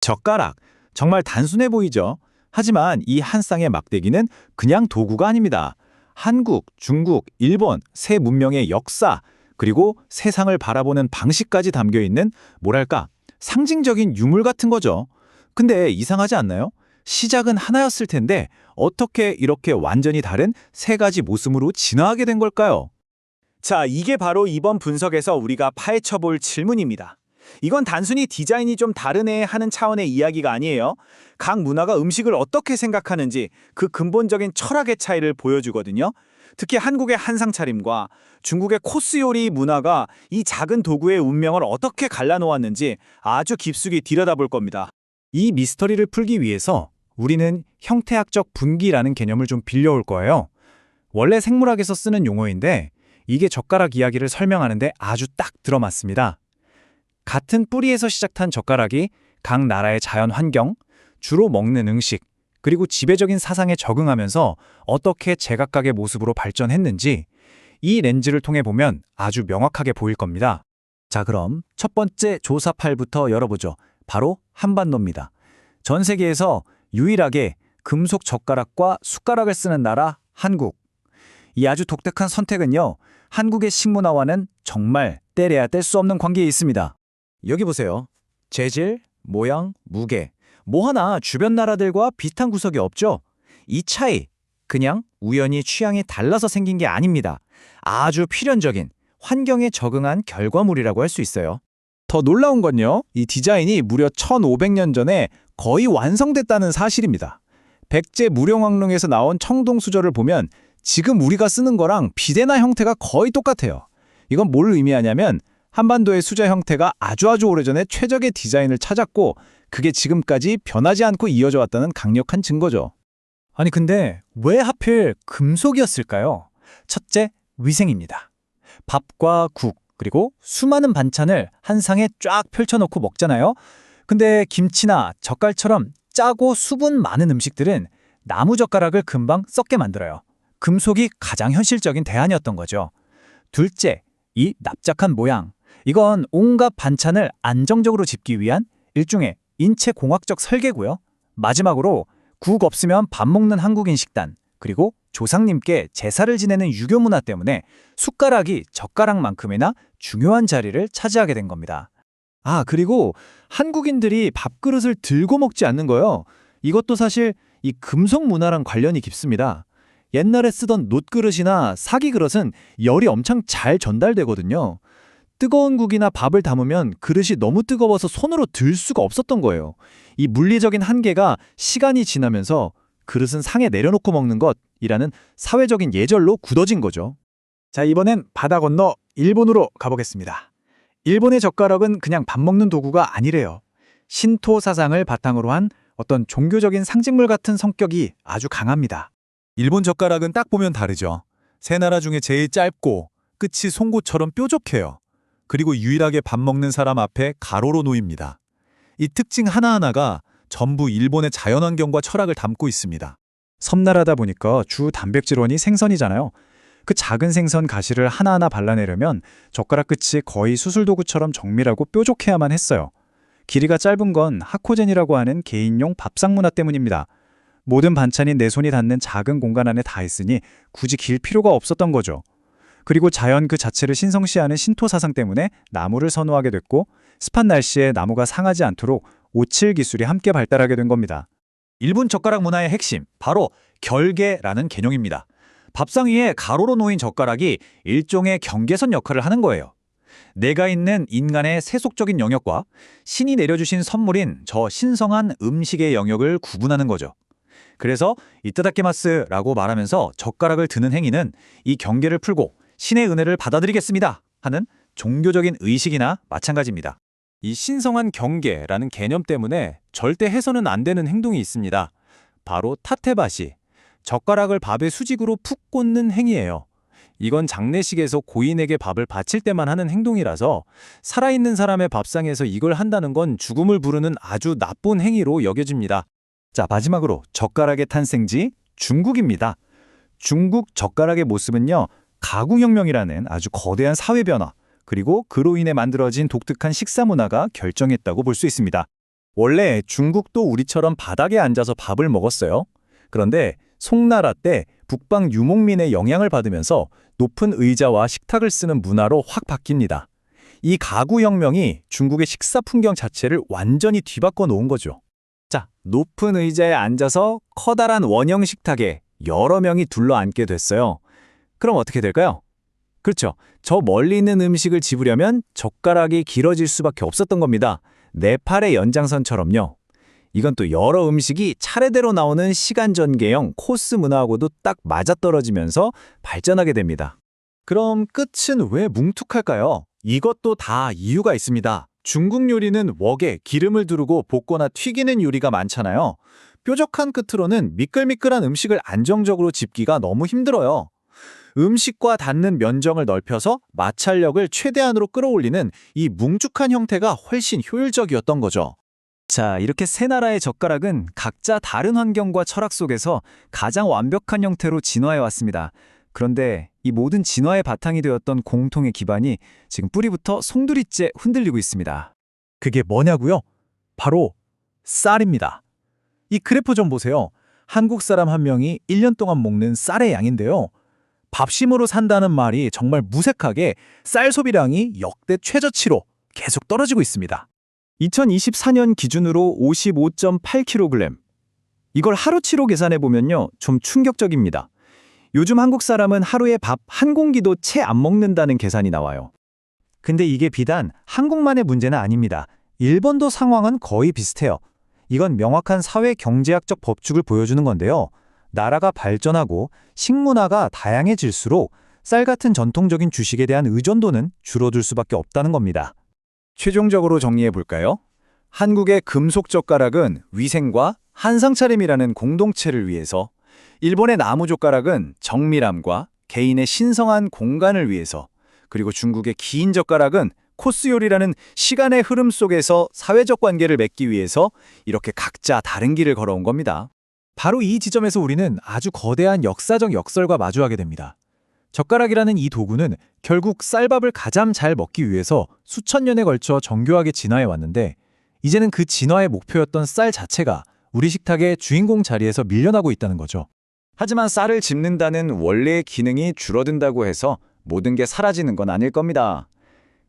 젓가락, 정말 단순해 보이죠? 하지만 이 한 쌍의 막대기는 그냥 도구가 아닙니다. 한국, 중국, 일본 세 문명의 역사, 그리고 세상을 바라보는 방식까지 담겨 있는 뭐랄까, 상징적인 유물 같은 거죠. 근데 이상하지 않나요? 시작은 하나였을 텐데 어떻게 이렇게 완전히 다른 세 가지 모습으로 진화하게 된 걸까요? 자, 이게 바로 이번 분석에서 우리가 파헤쳐 볼 질문입니다. 이건 단순히 디자인이 좀 다르네 하는 차원의 이야기가 아니에요. 각 문화가 음식을 어떻게 생각하는지 그 근본적인 철학의 차이를 보여주거든요. 특히 한국의 한상 차림과 중국의 코스 요리 문화가 이 작은 도구의 운명을 어떻게 갈라놓았는지 아주 깊숙이 들여다볼 겁니다. 이 미스터리를 풀기 위해서 우리는 형태학적 분기라는 개념을 좀 빌려올 거예요. 원래 생물학에서 쓰는 용어인데 이게 젓가락 이야기를 설명하는데 아주 딱 들어맞습니다. 같은 뿌리에서 시작한 젓가락이 각 나라의 자연 환경, 주로 먹는 음식, 그리고 지배적인 사상에 적응하면서 어떻게 제각각의 모습으로 발전했는지 이 렌즈를 통해 보면 아주 명확하게 보일 겁니다. 자, 그럼 첫 번째 조사팔부터 열어보죠. 바로 한반도입니다. 전 세계에서 유일하게 금속 젓가락과 숟가락을 쓰는 나라 한국. 이 아주 독특한 선택은요, 한국의 식문화와는 정말 떼려야 뗄 수 없는 관계에 있습니다. 여기 보세요. 재질, 모양, 무게, 뭐 하나 주변 나라들과 비슷한 구석이 없죠? 이 차이, 그냥 우연히 취향이 달라서 생긴 게 아닙니다. 아주 필연적인 환경에 적응한 결과물이라고 할 수 있어요. 더 놀라운 건요, 이 디자인이 무려 1500년 전에 거의 완성됐다는 사실입니다. 백제 무령왕릉에서 나온 청동수저를 보면 지금 우리가 쓰는 거랑 비대나 형태가 거의 똑같아요. 이건 뭘 의미하냐면 한반도의 수저 형태가 아주 오래전에 최적의 디자인을 찾았고 그게 지금까지 변하지 않고 이어져 왔다는 강력한 증거죠. 아니 근데 왜 하필 금속이었을까요? 첫째, 위생입니다. 밥과 국, 그리고 수많은 반찬을 한 상에 쫙 펼쳐놓고 먹잖아요. 근데 김치나 젓갈처럼 짜고 수분 많은 음식들은 나무 젓가락을 금방 썩게 만들어요. 금속이 가장 현실적인 대안이었던 거죠. 둘째, 이 납작한 모양. 이건 온갖 반찬을 안정적으로 집기 위한 일종의 인체공학적 설계고요. 마지막으로 국 없으면 밥 먹는 한국인 식단, 그리고 조상님께 제사를 지내는 유교 문화 때문에 숟가락이 젓가락만큼이나 중요한 자리를 차지하게 된 겁니다. 아, 그리고 한국인들이 밥그릇을 들고 먹지 않는 거요. 이것도 사실 이 금속 문화랑 관련이 깊습니다. 옛날에 쓰던 놋그릇이나 사기그릇은 열이 엄청 잘 전달되거든요. 뜨거운 국이나 밥을 담으면 그릇이 너무 뜨거워서 손으로 들 수가 없었던 거예요. 이 물리적인 한계가 시간이 지나면서 그릇은 상에 내려놓고 먹는 것이라는 사회적인 예절로 굳어진 거죠. 자, 이번엔 바다 건너 일본으로 가보겠습니다. 일본의 젓가락은 그냥 밥 먹는 도구가 아니래요. 신토 사상을 바탕으로 한 어떤 종교적인 상징물 같은 성격이 아주 강합니다. 일본 젓가락은 딱 보면 다르죠. 세 나라 중에 제일 짧고 끝이 송곳처럼 뾰족해요. 그리고 유일하게 밥 먹는 사람 앞에 가로로 놓입니다. 이 특징 하나하나가 전부 일본의 자연환경과 철학을 담고 있습니다. 섬나라다 보니까 주 단백질원이 생선이잖아요. 그 작은 생선 가시를 하나하나 발라내려면 젓가락 끝이 거의 수술도구처럼 정밀하고 뾰족해야만 했어요. 길이가 짧은 건 하코젠이라고 하는 개인용 밥상 문화 때문입니다. 모든 반찬이 내 손이 닿는 작은 공간 안에 다 있으니 굳이 길 필요가 없었던 거죠. 그리고 자연 그 자체를 신성시하는 신토 사상 때문에 나무를 선호하게 됐고 습한 날씨에 나무가 상하지 않도록 오칠 기술이 함께 발달하게 된 겁니다. 일본 젓가락 문화의 핵심, 바로 결계라는 개념입니다. 밥상 위에 가로로 놓인 젓가락이 일종의 경계선 역할을 하는 거예요. 내가 있는 인간의 세속적인 영역과 신이 내려주신 선물인 저 신성한 음식의 영역을 구분하는 거죠. 그래서 이타다키마스라고 말하면서 젓가락을 드는 행위는 이 경계를 풀고 신의 은혜를 받아들이겠습니다 하는 종교적인 의식이나 마찬가지입니다. 이 신성한 경계라는 개념 때문에 절대 해서는 안 되는 행동이 있습니다. 바로 타테바시, 젓가락을 밥의 수직으로 푹 꽂는 행위예요. 이건 장례식에서 고인에게 밥을 바칠 때만 하는 행동이라서 살아있는 사람의 밥상에서 이걸 한다는 건 죽음을 부르는 아주 나쁜 행위로 여겨집니다. 자, 마지막으로 젓가락의 탄생지 중국입니다. 중국 젓가락의 모습은요, 가구혁명이라는 아주 거대한 사회 변화, 그리고 그로 인해 만들어진 독특한 식사 문화가 결정했다고 볼 수 있습니다. 원래 중국도 우리처럼 바닥에 앉아서 밥을 먹었어요. 그런데 송나라 때 북방 유목민의 영향을 받으면서 높은 의자와 식탁을 쓰는 문화로 확 바뀝니다. 이 가구혁명이 중국의 식사 풍경 자체를 완전히 뒤바꿔 놓은 거죠. 자, 높은 의자에 앉아서 커다란 원형 식탁에 여러 명이 둘러앉게 됐어요. 그럼 어떻게 될까요? 그렇죠. 저 멀리 있는 음식을 집으려면 젓가락이 길어질 수밖에 없었던 겁니다. 네 팔의 연장선처럼요. 이건 또 여러 음식이 차례대로 나오는 시간 전개형 코스 문화하고도 딱 맞아떨어지면서 발전하게 됩니다. 그럼 끝은 왜 뭉툭할까요? 이것도 다 이유가 있습니다. 중국 요리는 웍에 기름을 두르고 볶거나 튀기는 요리가 많잖아요. 뾰족한 끝으로는 미끌미끌한 음식을 안정적으로 집기가 너무 힘들어요. 음식과 닿는 면적을 넓혀서 마찰력을 최대한으로 끌어올리는 이 뭉툭한 형태가 훨씬 효율적이었던 거죠. 자, 이렇게 세 나라의 젓가락은 각자 다른 환경과 철학 속에서 가장 완벽한 형태로 진화해 왔습니다. 그런데 이 모든 진화의 바탕이 되었던 공통의 기반이 지금 뿌리부터 송두리째 흔들리고 있습니다. 그게 뭐냐고요? 바로 쌀입니다. 이 그래프 좀 보세요. 한국 사람 한 명이 1년 동안 먹는 쌀의 양인데요. 밥심으로 산다는 말이 정말 무색하게 쌀 소비량이 역대 최저치로 계속 떨어지고 있습니다. 2024년 기준으로 55.8kg. 이걸 하루치로 계산해 보면요, 좀 충격적입니다. 요즘 한국 사람은 하루에 밥 한 공기도 채 안 먹는다는 계산이 나와요. 근데 이게 비단 한국만의 문제는 아닙니다. 일본도 상황은 거의 비슷해요. 이건 명확한 사회 경제학적 법칙을 보여주는 건데요. 나라가 발전하고 식문화가 다양해질수록 쌀 같은 전통적인 주식에 대한 의존도는 줄어들 수밖에 없다는 겁니다. 최종적으로 정리해 볼까요? 한국의 금속 젓가락은 위생과 한상 차림이라는 공동체를 위해서, 일본의 나무 젓가락은 정밀함과 개인의 신성한 공간을 위해서, 그리고 중국의 긴 젓가락은 코스 요리라는 시간의 흐름 속에서 사회적 관계를 맺기 위해서 이렇게 각자 다른 길을 걸어온 겁니다. 바로 이 지점에서 우리는 아주 거대한 역사적 역설과 마주하게 됩니다. 젓가락이라는 이 도구는 결국 쌀밥을 가장 잘 먹기 위해서 수천 년에 걸쳐 정교하게 진화해 왔는데, 이제는 그 진화의 목표였던 쌀 자체가 우리 식탁의 주인공 자리에서 밀려나고 있다는 거죠. 하지만 쌀을 집는다는 원래의 기능이 줄어든다고 해서 모든 게 사라지는 건 아닐 겁니다.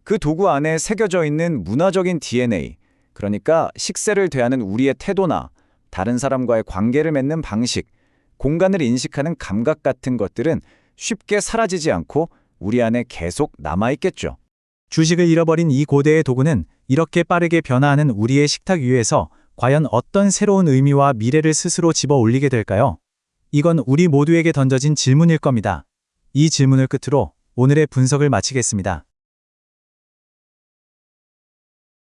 그 도구 안에 새겨져 있는 문화적인 DNA, 그러니까 식세를 대하는 우리의 태도나 다른 사람과의 관계를 맺는 방식, 공간을 인식하는 감각 같은 것들은 쉽게 사라지지 않고 우리 안에 계속 남아있겠죠. 주식을 잃어버린 이 고대의 도구는 이렇게 빠르게 변화하는 우리의 식탁 위에서 과연 어떤 새로운 의미와 미래를 스스로 집어 올리게 될까요? 이건 우리 모두에게 던져진 질문일 겁니다. 이 질문을 끝으로 오늘의 분석을 마치겠습니다.